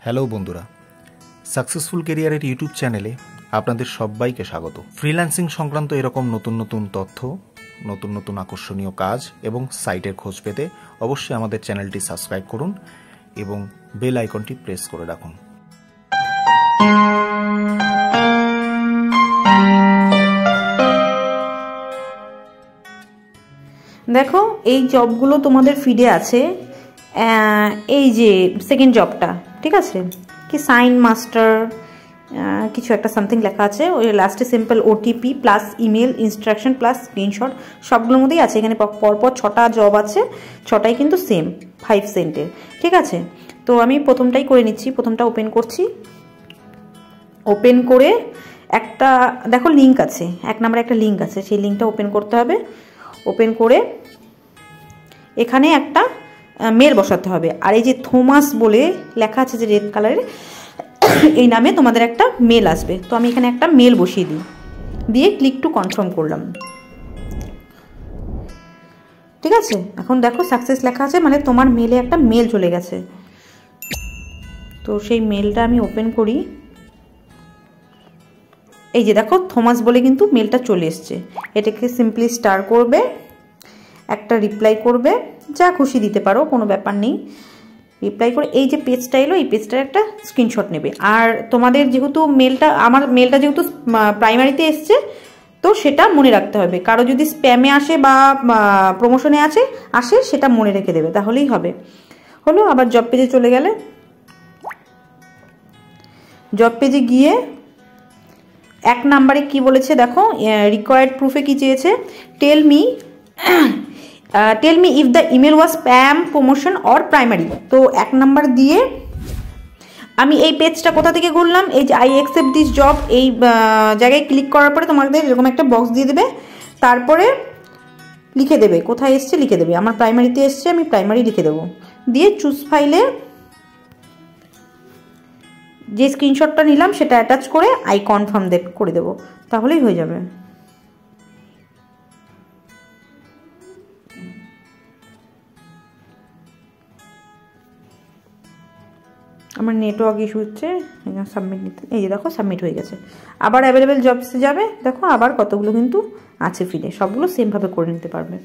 Hello বন্ধুরা, successful ক্যারিয়ারের YouTube চ্যানেলে আপনাদের সবাইকে স্বাগত। ফ্রিল্যান্সিং সংক্রান্ত এরকম নতুন নতুন তথ্য, নতুন নতুন আকর্ষণীয় কাজ এবং সাইটের খোঁজ পেতে অবশ্যই আমাদের চ্যানেলটি সাবস্ক্রাইব করুন এবং বেল আইকনটি প্রেস করে রাখুন। দেখো, এই জবগুলো তোমাদের ফিডে আছে। এই যে সেকেন্ড জবটা, ঠিক আছে, কি সাইন মাস্টার কিছু একটা সামথিং লেখা আছে, ওই লাস্টে simple OTP plus email instruction plus screenshot, সবগুলোর মধ্যেই আছে। এখানে পরপর 6টা জব আছে, 6টাই কিন্তু সেম 5 সেন্টের, ঠিক আছে। তো আমি প্রথমটাই করে নিচ্ছি। প্রথমটা ওপেন করছি। ওপেন করে একটা দেখো লিঙ্ক আছে, 1 নম্বরে একটা লিঙ্ক আছে, সেই লিঙ্কটা ওপেন করতে হবে। ওপেন করে এখানে একটা মেল বসাতে হবে। আর এই যে থমাস বলে লেখা আছে যে রেড কালারের, এই নামে তোমাদের একটা মেল আসবে। তো আমি এখানে একটা মেল বসিয়ে দিই, দিয়ে ক্লিক টু কনফার্ম করলাম, ঠিক আছে। এখন দেখো সাকসেস লেখা আছে, মানে তোমার মেলে একটা মেল চলে গেছে। তো সেই মেলটা আমি ওপেন করি। এই যে দেখো থমাস বলে কিন্তু মেলটা চলে এসছে। এটাকে সিম্পলি স্টার করবে, একটা রিপ্লাই করবে, যা খুশি দিতে পারো, কোনো ব্যাপার নেই। রিপ্লাই করে এই যে পেজটা এলো, এই পেজটার একটা স্ক্রিনশট নেবে। আর তোমাদের যেহেতু মেলটা, আমার মেলটা যেহেতু প্রাইমারিতে এসছে, তো সেটা মনে রাখতে হবে। কারো যদি স্প্যামে আসে বা প্রমোশনে আসে সেটা মনে রেখে দেবে, তাহলেই হবে। হলো, আবার জব পেজে চলে গেলে, জব পেজে গিয়ে 1 নম্বরে কি বলেছে দেখো, রিকোয়ার্ড প্রুফে কি চেয়েছে, tell me if the email was spam, promotion or primary. তো 1 নম্বর দিয়ে আমি এই পেজটা কোথা থেকে ঘুরলাম, এই যে আই অ্যাকসেপ্ট দিস জব, এই জায়গায় ক্লিক করার পরে তোমাদের এরকম একটা বক্স দিয়ে দেবে। তারপরে লিখে দেবে কোথায় এসছে, লিখে দেবে আমার প্রাইমারিতে এসছে, আমি প্রাইমারি লিখে দেবো। দিয়ে চুজ ফাইলে যে স্ক্রিনশটটা নিলাম সেটা অ্যাটাচ করে আই কনফার্ম করে দেবো, তাহলেই হয়ে যাবে। আমার নেটওয়ার্ক ইস্যু হচ্ছে, সাবমিট নিতে, এই যে দেখো সাবমিট হয়ে গেছে। আবার অ্যাভেলেবেল জবসে যাবে, দেখো আবার কতগুলো কিন্তু আছে ফিরে, সবগুলো সেমভাবে করে নিতে পারবে।